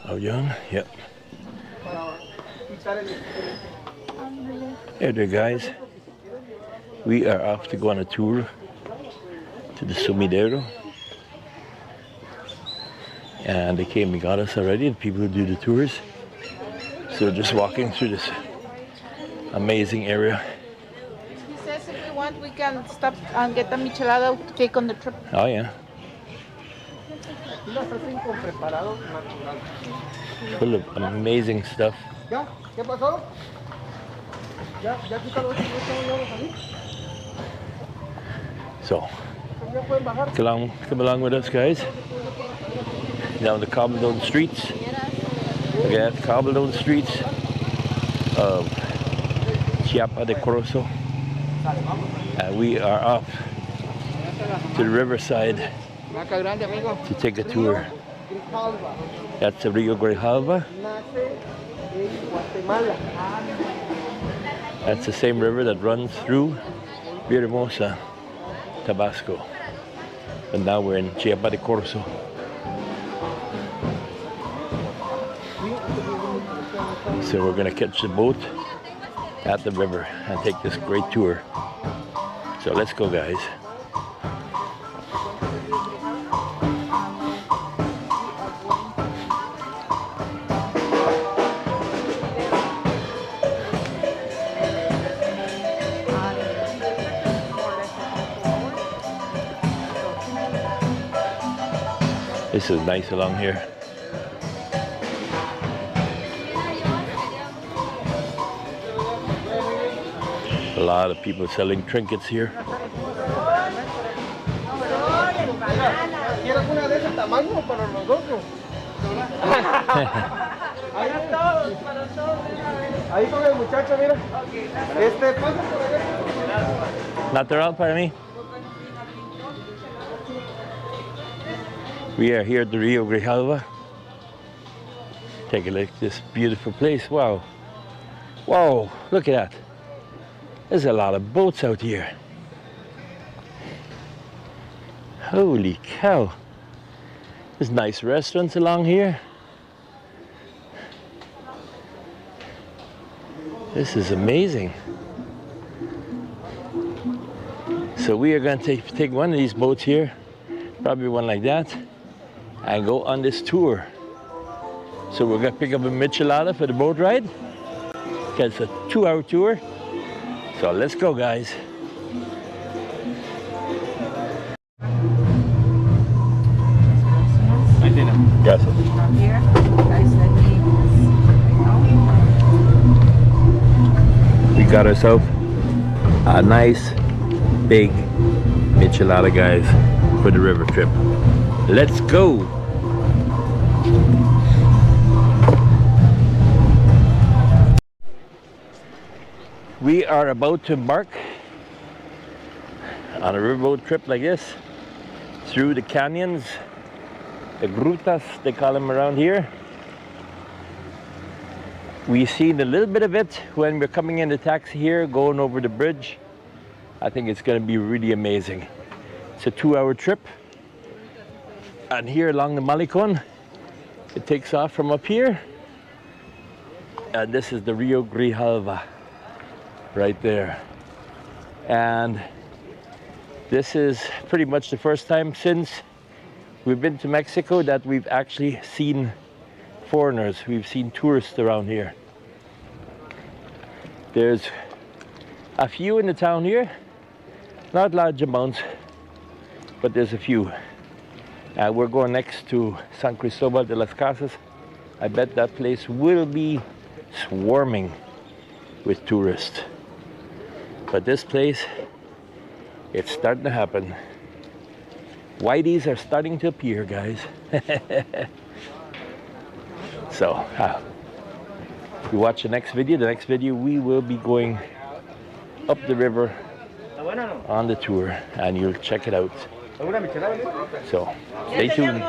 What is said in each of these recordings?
Oh, young? Yep. Hey there, guys. We are off to go on a tour to the Sumidero. And they came and got us already, the people who do the tours. So we're just walking through this amazing area. He says if we want, we can stop and get a Michelada to take on the trip. Oh, yeah. Full of amazing stuff. So, come along with us, guys. Down the cobblestone streets. Look at that, cobblestone streets of Chiapa de Corzo. And we are off to the riverside to take a tour. That's the Rio Grijalva. That's the same river that runs through Villahermosa, Tabasco. And now we're in Chiapa de Corzo. So we're gonna catch the boat at the river and take this great tour. So let's go, guys. This is nice along here. A lot of people selling trinkets here. Natural para mí. We are here at the Rio Grijalva. Take a look at this beautiful place. Wow. Whoa, look at that. There's a lot of boats out here. Holy cow. There's nice restaurants along here. This is amazing. So we are going to take one of these boats here, probably one like that, and go on this tour. So we're going to pick up a Michelada for the boat ride. It's a 2-hour tour. So let's go, guys. Gracias. Here, guys, let me. We got ourselves a nice big Michelada, guys, for the river trip. Let's go. We are about to embark on a riverboat trip like this through the canyons, the grutas they call them around here. We seen a little bit of it when we're coming in the taxi here, going over the bridge. I think it's going to be really amazing. It's a 2-hour trip, and here along the Malecon, it takes off from up here, and this is the Rio Grijalva. Right there. And this is pretty much the first time since we've been to Mexico that we've actually seen foreigners. We've seen tourists around here. There's a few in the town here, not large amounts, but there's a few. We're going next to San Cristobal de las Casas. I bet that place will be swarming with tourists. But this place, it's starting to happen. Whiteys are starting to appear, guys. So, you watch the next video, we will be going up the river on the tour, and you'll check it out. So, stay tuned.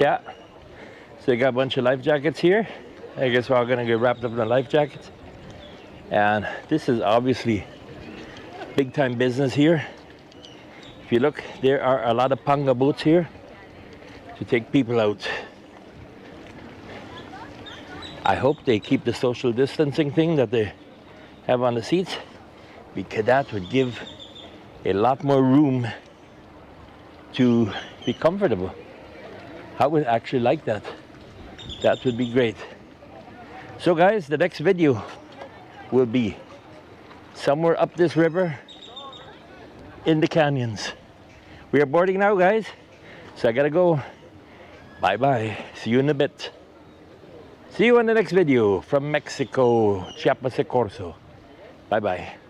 Yeah. So they got a bunch of life jackets here. I guess we're all gonna get wrapped up in the life jackets. And this is obviously big time business here. If you look, there are a lot of panga boats here to take people out. I hope they keep the social distancing thing that they have on the seats, because that would give a lot more room to be comfortable. I would actually like that. That would be great. So guys, the next video will be somewhere up this river in the canyons. We are boarding now, guys, so I gotta go. Bye bye. See you in a bit. See you in the next video from Mexico, Chiapa de Corzo. Bye bye.